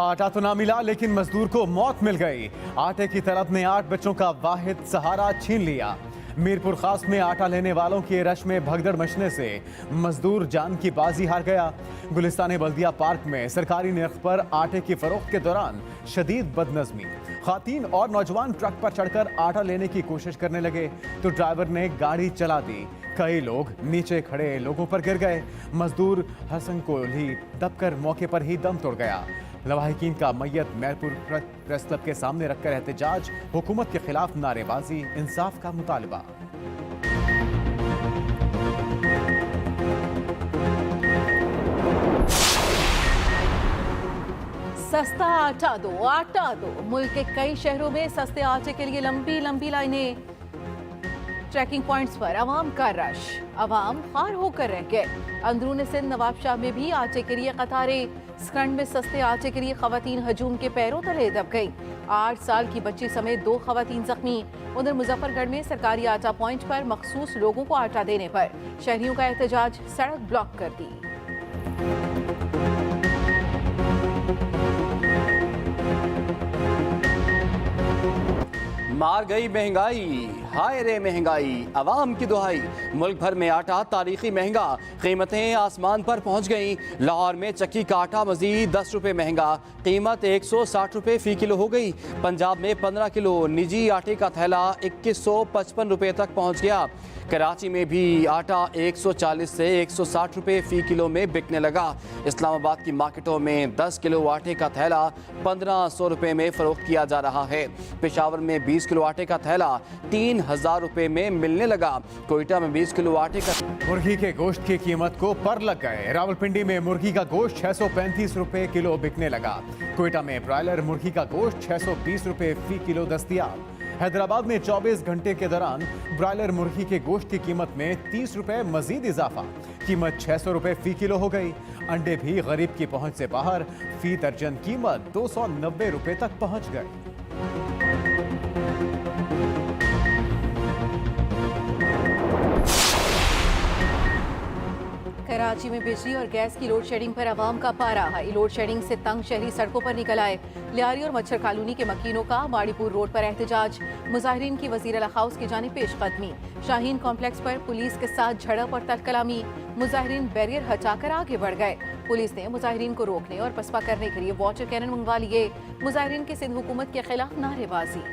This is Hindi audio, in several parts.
आटा तो ना मिला लेकिन मजदूर को मौत मिल गई। आटे की तलब ने 8 बच्चों का वाहिद सहारा छीन लिया। मीरपुर खास में आटा लेने वालों की रश में भगदड़ मचने से मजदूर जान की बाजी हार गया। गुलिस्तान बल्दिया पार्क में सरकारी नर्ख पर आटे की फरोख्त के दौरान शदीद बदनज़मी। खातीन और नौजवान ट्रक पर चढ़कर आटा लेने की कोशिश करने लगे तो ड्राइवर ने गाड़ी चला दी। कई लोग नीचे खड़े लोगों पर गिर गए। मजदूर हसन कोहली दबकर मौके पर ही दम तोड़ गया। लवाहिकीन का मैयत मैरपुर प्रेस क्लब के सामने रखकर एहतजाज, हुकूमत के खिलाफ नारेबाजी, इंसाफ का मुतालबा। सस्ता आटा दो, आटा दो। मुल्क के कई शहरों में सस्ते आटे के लिए लंबी लंबी लाइनें। ट्रैकिंग पॉइंट्स पर अवाम का रश, अवाम खार होकर रह गए। अंदरून सिंध नवाबशाह में भी आटे के लिए कतारें। स्कंड में सस्ते आटे के लिए खवातीन हजूम के पैरों तले दब गई। 8 साल की बच्ची समेत 2 खवातीन जख्मी। उधर मुजफ्फरगढ़ में सरकारी आटा पॉइंट पर मखसूस लोगों को आटा देने पर शहरियों का एहतजाज, सड़क ब्लॉक कर दी। मार गई महंगाई, हाय रे महंगाई, अवाम की दुहाई। मुल्क भर में आटा तारीखी महंगा, कीमतें आसमान पर पहुंच गईं। लाहौर में चक्की का आटा मजीद 10 रुपये महंगा, कीमत 160 रुपये फ़ी किलो हो गई। पंजाब में 15 किलो निजी आटे का थैला 2155 रुपये तक पहुंच गया। कराची में भी आटा 140 से 160 रुपये फ़ी किलो में बिकने लगा। इस्लामाबाद की मार्केटों में 10 किलो आटे का थैला 1500 रुपये में फ़रोख्त किया जा रहा है। पेशावर में 20 किलो आटे का थैला 3000 रुपये में मिलने लगा। कोयटा में 20 किलो आटे का मुर्गी के गोश्त की कीमत को पर लग गए। रावलपिंडी में मुर्गी का गोश्त 635 रुपये किलो बिकने लगा। कोयटा में ब्रायलर मुर्गी का गोश्त 620 रुपये फ़ी किलो दस्तयाब। हैदराबाद में 24 घंटे के दौरान ब्रायलर मुर्गी के गोश्त की कीमत में 30 रुपये मजीद इजाफा, कीमत 600 रुपये फ़ी किलो हो गई। अंडे भी गरीब की पहुंच से बाहर, फ़ी दर्जन कीमत 290 रुपये तक पहुंच गई। कराची में बिजली और गैस की लोड शेडिंग पर अवाम का पारा। हाई लोड शेडिंग से तंग शहरी सड़कों पर निकल आए। लियारी और मच्छर कॉलोनी के मकीनों का माड़ीपुर रोड पर एहतजाज। मुजाहिरीन की वजीर अला हाउस की जानिब पेशकदमी। शाहीन कॉम्प्लेक्स पर पुलिस के साथ झड़प और तलकलामी। मुजाहिरीन बैरियर हटाकर आगे बढ़ गए। पुलिस ने मुजाहिरीन को रोकने और पसपा करने के लिए वाटर कैनन मंगवा लिए। मुजाहिरीन की सिंध हुकूमत के खिलाफ नारेबाजी।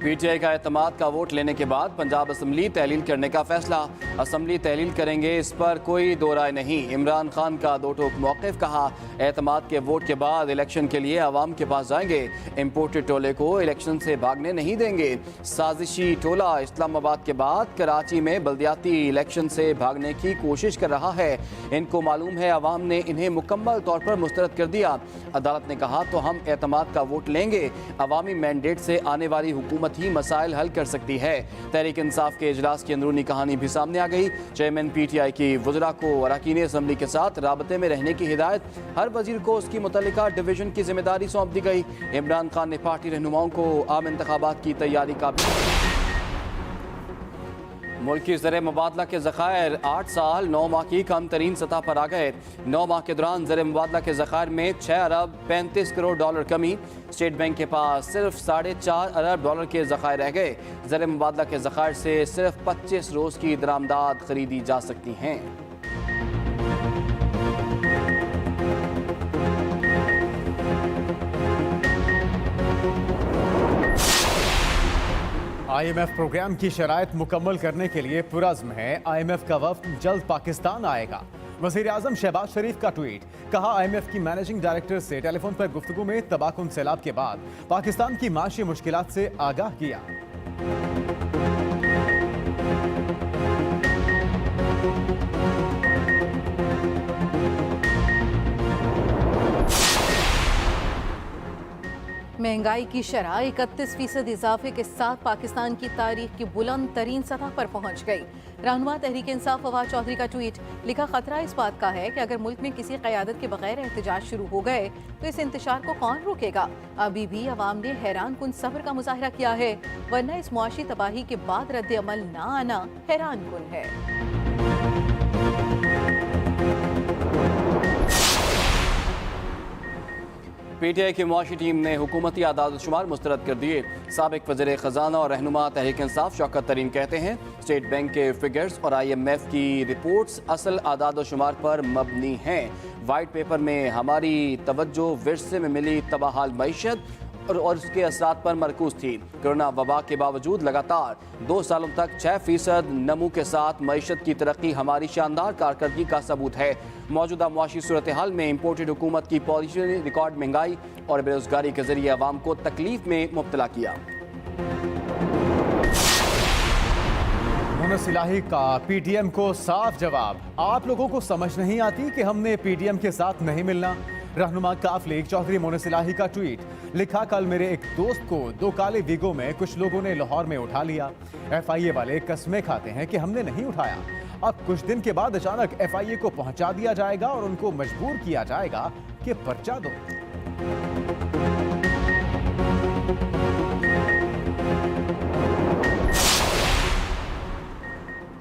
पीटीआई का एतमाद का वोट लेने के बाद पंजाब असम्बली तहलील करने का फैसला। असम्बली तहलील करेंगे, इस पर कोई दो राय नहीं। इमरान खान का दो टोक मौक़िफ़, कहा एतमाद के वोट के बाद इलेक्शन के लिए अवाम के पास जाएंगे। इम्पोर्टेड टोले को इलेक्शन से भागने नहीं देंगे। साजिशी टोला इस्लामाबाद के बाद कराची में बल्दियाती इलेक्शन से भागने की कोशिश कर रहा है। इनको मालूम है अवाम ने इन्हें मुकम्मल तौर पर मुस्तरद कर दिया। अदालत ने कहा तो हम एतमाद का वोट लेंगे। अवामी मैंडेट से आने वाली हुकूमत ही मसाइल हल कर सकती है। तहरीक इंसाफ के इजलास की अंदरूनी कहानी भी सामने आ गई। चेयरमैन पीटीआई की वज़रा को अरकान असम्बली के साथ राबते में रहने की हिदायत। हर वजीर को उसकी मुतल्लिका डिवीजन की जिम्मेदारी सौंप दी गई। इमरान खान ने पार्टी रहनुमाओं को आम इंतखाबात की तैयारी का मुल्क की ज़र मुबादला के ज़खायर 8 साल 9 माह की कम तरीन सतह पर आ गए। 9 माह के दौरान ज़र मुबादला के ज़खायर में 6 अरब 35 करोड़ डॉलर कमी। स्टेट बैंक के पास सिर्फ 4.5 अरब डॉलर के ज़खायर रह गए। ज़र मुबादला के ज़खायर से सिर्फ 25 रोज़ की दरामदाद खरीदी जा सकती हैं। IMF प्रोग्राम की शराइत मुकम्मल करने के लिए पुरज़्म है। IMF का वफ़द जल्द पाकिस्तान आएगा। वज़ीर आज़म शहबाज शरीफ का ट्वीट, कहा IMF की मैनेजिंग डायरेक्टर से टेलीफोन पर गुफ्तगू में तबाहकुन सैलाब के बाद पाकिस्तान की माशी मुश्किलात से आगाह किया। महंगाई की शरह 31% इजाफे के साथ पाकिस्तान की तारीख की बुलंद तरीन सतह पर पहुंच गई। रहनुमा तहरीक इंसाफ फवाद चौधरी का ट्वीट, लिखा खतरा इस बात का है कि अगर मुल्क में किसी क़यादत के बगैर एहतजाज शुरू हो गए तो इस इंतशार को कौन रोकेगा। अभी भी अवाम ने हैरान कुन सब्र का मुजाहरा किया है, वरना इस मुआशी तबाही के बाद रद्द अमल न आना हैरान कुन है। पीटीआई की मुआशी टीम ने हुकूमती आदाद-ओ-शुमार मुस्तरद कर दिए। साबिक वज़ीर ख़जाना और रहनुमा तहरीक इंसाफ शौकत तरीन कहते हैं, स्टेट बैंक के फिगर्स और IMF की रिपोर्ट्स असल आदाद-ओ-शुमार पर मबनी हैं। वाइट पेपर में हमारी तवज्जो विरसे में मिली तबाहाल मईशत और उसके असरात पर मरकूज थी। कोरोना वबा के बावजूद लगातार 2 सालों तक 6% नमू के साथ मईशत की तरक्की हमारी शानदार कारकर्दगी का सबूत है। मौजूदा मुआशी सूरत हाल में इम्पोर्टेड हुकूमत की पॉलिसी ने रिकॉर्ड महंगाई और बेरोजगारी के जरिए अवाम को तकलीफ में मुब्तला किया। मोनस इलाही का PTM को साफ जवाब, आप लोगों को समझ नहीं आती कि हमने PTM के साथ नहीं मिलना। रहनुमा काफ लीग चौधरी मोनस इलाही का ट्वीट, लिखा कल मेरे एक दोस्त को 2 काले वीगो में कुछ लोगों ने लाहौर में उठा लिया। FIA वाले कस्में खाते हैं कि हमने नहीं उठाया। अब कुछ दिन के बाद अचानक FIA को पहुंचा दिया जाएगा और उनको मजबूर किया जाएगा कि पर्चा दो।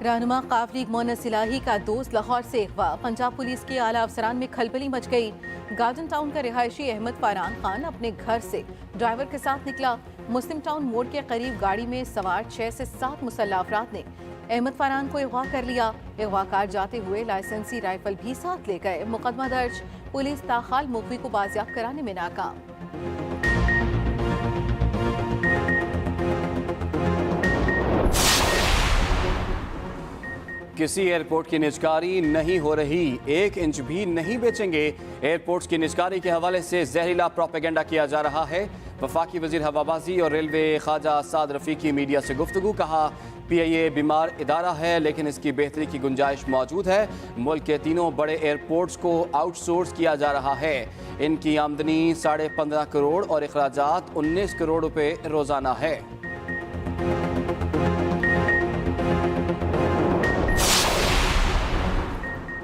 रहनुमा काफ लीग मोनस इलाही का दोस्त लाहौर से अगवा। पंजाब पुलिस के आला अफसरान में खलबली मच गई। गार्डन टाउन का रिहायशी अहमद फरहान खान अपने घर से ड्राइवर के साथ निकला। मुस्लिम टाउन मोड़ के करीब गाड़ी में सवार 6 से 7 मुसल्लह अफराद ने अहमद फरहान को अगवा कर लिया। अगवाकार जाते हुए लाइसेंसी राइफल भी साथ ले गए। मुकदमा दर्ज, पुलिस ताहाल मुखवी को बाजियाब कराने में नाकाम। किसी एयरपोर्ट की निजकारी नहीं हो रही, 1 इंच भी नहीं बेचेंगे। एयरपोर्ट्स की निजकारी के हवाले से जहरीला प्रोपेगेंडा किया जा रहा है। वफाकी वजीर हवाबाजी और railway Khawaja Saad Rafiki media से गुफ्तगू, कहा PIA बीमार इदारा है लेकिन इसकी बेहतरी की गुंजाइश मौजूद है। मुल्क के 3 बड़े एयरपोर्ट्स को आउटसोर्स किया जा रहा है। इनकी आमदनी 15.5 करोड़ और अखराजात 19 करोड़ रुपए रोजाना है।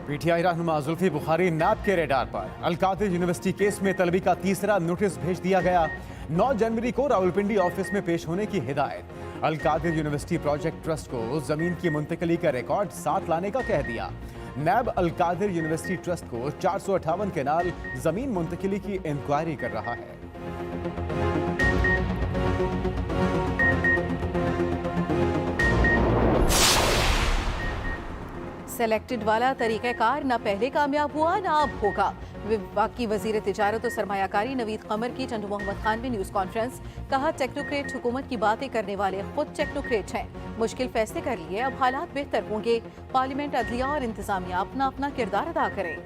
PTI रहनुमा जुल्फी बुखारी नैब के रेडार पर। अलकादिर यूनिवर्सिटी केस में तलबी का तीसरा नोटिस भेज दिया गया। 9 जनवरी को रावलपिंडी ऑफिस में पेश होने की हिदायत। अलकादिर यूनिवर्सिटी प्रोजेक्ट ट्रस्ट को जमीन की मुंतकली का रिकॉर्ड साथ लाने का कह दिया। नैब अलकादिर यूनिवर्सिटी ट्रस्ट को 458 केनाल जमीन मुंतकली की इंक्वायरी कर रहा है। सेलेक्टेड वाला तरीक़ाकार न पहले कामयाब हुआ न अब होगा। वफाकी वजीर तिजारत और सरमायाकारी नवीद कमर की चंदू मोहम्मद खान में न्यूज़ कॉन्फ्रेंस, कहा टेक्नोक्रेट हुकूमत की बातें करने वाले खुद टेक्नोक्रेट हैं। मुश्किल फैसले कर लिए, अब हालात बेहतर होंगे। पार्लियामेंट, अदलिया और इंतजामिया अपना अपना किरदार अदा करें।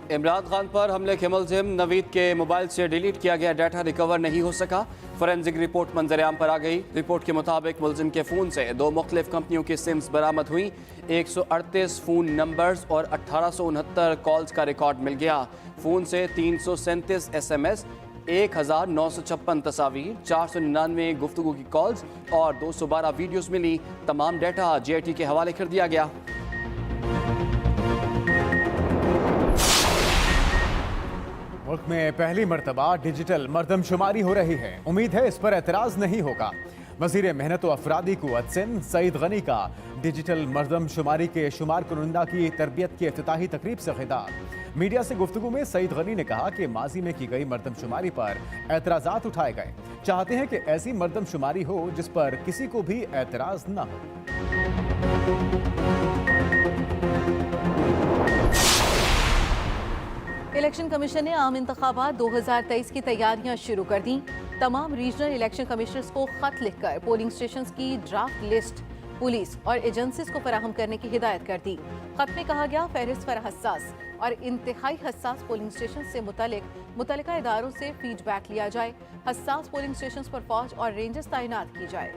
इमरान खान पर हमले के मुलजिम नवीद के मोबाइल से डिलीट किया गया डाटा रिकवर नहीं हो सका। फोरेंसिक रिपोर्ट मंजरेआम पर आ गई। रिपोर्ट के मुताबिक मुलजिम के फ़ोन से 2 मुख्तलिफ कंपनियों की सिम्स बरामद हुई। 138 फ़ोन नंबर्स और 1869 कॉल्स का रिकॉर्ड मिल गया। फ़ोन से 337 SMS, 1956 तस्वीर, 499 गुफ्तगू की कॉल्स और 212 वीडियोस मिली। तमाम डाटा JIT के हवाले कर दिया गया। मुल्क में पहली मर्तबा डिजिटल मरदमशुमारी हो रही है। उम्मीद है इस पर एतराज नहीं होगा। वजीर मेहनत व अफरादी कुव्वत सिंध सईद गनी का डिजिटल मरदमशुमारी के शुमार कुनंदा की तरबियत की इफ्तिताही तकरीब से खिताब। मीडिया से गुफ्तगू में सईद गनी ने कहा कि माजी में की गई मरदमशुमारी पर एतराज़ात उठाए गए। चाहते हैं कि ऐसी मरदमशुमारी हो जिस पर किसी को भी एतराज न हो। इलेक्शन कमीशन ने आम इंतखाबात 2023 की तैयारियां शुरू कर दी। तमाम रीजनल इलेक्शन कमिश्नर्स को खत लिखकर पोलिंग स्टेशंस की ड्राफ्ट लिस्ट पुलिस और एजेंसीज को फराहम करने की हिदायत कर दी। खत में कहा गया, फहरिस्त पर हसास और इंतहाई हसास पोलिंग स्टेशन से मुतल्लिका इदारों से फीडबैक लिया जाए। हसास पोलिंग स्टेशन पर फौज और रेंजर्स तैनात की जाए।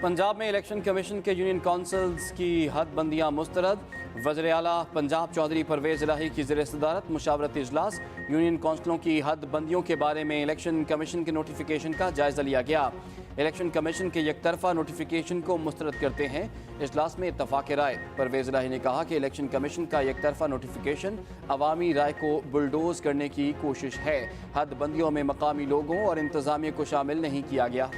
पंजाब में इलेक्शन कमीशन के यूनियन काउंसिल्स की हदबंदियां मुस्तरद। वज़ीर आला पंजाब चौधरी परवेज इलाही की ज़ेर सदारत मुशावरती इजलास। यूनियन काउंसिलों की हदबंदियों के बारे में इलेक्शन कमीशन के नोटिफिकेशन का जायजा लिया गया। इलेक्शन कमीशन के यकतरफा नोटिफिकेशन को मुस्तरद करते हैं इजलास में इत्तफाक राय। परवेज इलाही ने कहा कि इलेक्शन कमीशन का यकतरफा नोटिफिकेशन अवामी राय को बुलडोज करने की कोशिश है। हदबंदियों में मकामी लोगों और इंतजामिया को शामिल नहीं किया गया।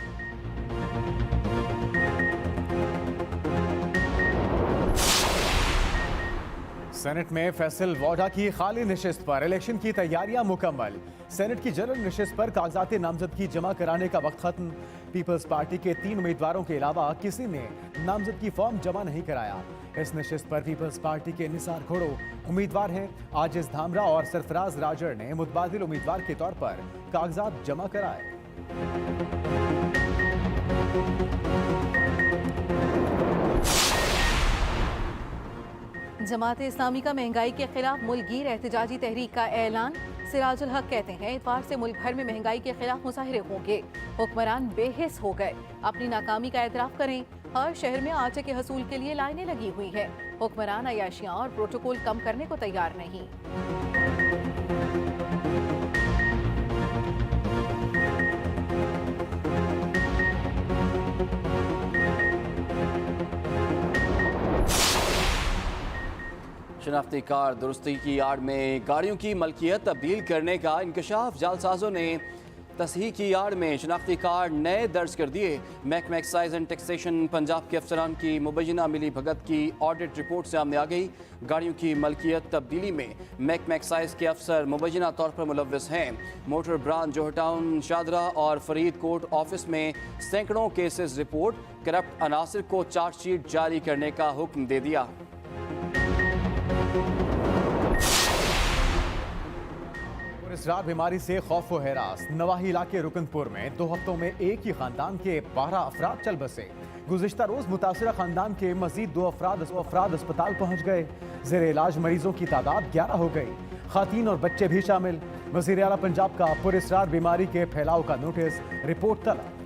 सेनेट में फैसल वाडा की खाली नशिस्त पर इलेक्शन की तैयारियां मुकम्मल। सेनेट की जनरल नशिस्त पर कागजात नामजदगी जमा कराने का वक्त खत्म। पीपल्स पार्टी के 3 उम्मीदवारों के अलावा किसी ने नामजदगी फॉर्म जमा नहीं कराया। इस नशिस्त पर पीपल्स पार्टी के निसार घोड़ो उम्मीदवार हैं। आजिज धामरा और सरफराज राजर ने मुतबादिल उम्मीदवार के तौर पर कागजात जमा कराए। जमात इस्लामी का महंगाई के खिलाफ मुल्कगीर एहतजाजी तहरीक का ऐलान। सिराजुल हक कहते हैं इतवार से मुल्क भर में महंगाई के खिलाफ मुजाहिरे होंगे। हुक्मरान बेहिस हो गए, अपनी नाकामी का एतराफ करें। हर शहर में आटे के हसूल के लिए लाइनें लगी हुई है। हुक्मरान अयाशियां और प्रोटोकॉल कम करने को तैयार नहीं। शनाख्ती कार्ड दुरुस्ती की आड़ में गाड़ियों की मलकियत तब्दील करने का इंकशाफ। जालसाजों ने तस्हीह की आड़ में शनाख्ती कार्ड नए दर्ज कर दिए। महकमा एक्साइज एंड टैक्सेशन पंजाब के अफसरान की मुबैना मिली भगत की ऑडिट रिपोर्ट सामने आ गई। गाड़ियों की मलकियत तब्दीली में महकमा एक्साइज के अफसर मुबैना तौर पर मुलव्वस हैं। मोटर ब्रांच जोहर टाउन, शादरा और फरीदकोट ऑफिस में सैकड़ों केसेस रिपोर्ट। करप्ट अनासिर को चार्जशीट जारी करने का हुक्म दे दिया। इसरार बीमारी से खौफ व हैरास। नवाही इलाके रुकनपुर में 2 हफ्तों में एक ही खानदान के 12 अफराद चल बसे। गुज़िश्ता रोज मुतासिरा खानदान के मजीद 2 अफराद अस्पताल पहुंच गए। जेर इलाज मरीजों की तादाद 11 हो गई। खातीन और बच्चे भी शामिल। वज़ीर आला पंजाब का पुरस्रार बीमारी के फैलाव का नोटिस, रिपोर्ट तलब।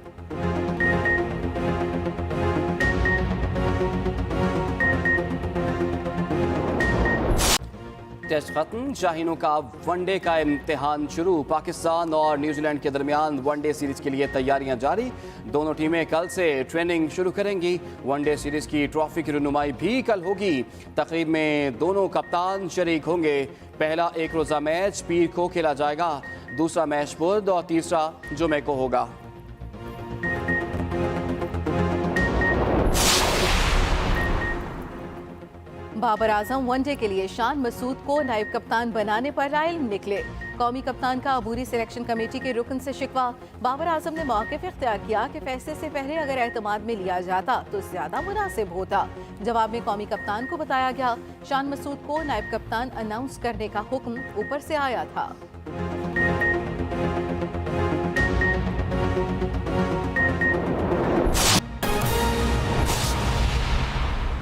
टेस्ट खत्म, शाहीनों का वनडे का इम्तिहान शुरू। पाकिस्तान और न्यूजीलैंड के दरमियान वनडे सीरीज के लिए तैयारियां जारी। दोनों टीमें कल से ट्रेनिंग शुरू करेंगी। वनडे सीरीज की ट्रॉफी की रुनुमाई भी कल होगी। तकरीब में दोनों कप्तान शरीक होंगे। पहला एक रोज़ा मैच पीर को खेला जाएगा, दूसरा मैच बुध और तीसरा जुमे को होगा। बाबर आजम वनडे के लिए शान मसूद को नायब कप्तान बनाने पर रायल निकले। कौमी कप्तान का अबूरी सिलेक्शन कमेटी के रुकन से शिकवा। बाबर आजम ने मौक़िफ़ इख्तियार किया कि फैसले से पहले अगर एतमाद में लिया जाता तो ज्यादा मुनासिब होता। जवाब में कौमी कप्तान को बताया गया। शान मसूद को नायब कप्तान अनाउंस करने का हुक्म ऊपर से आया था।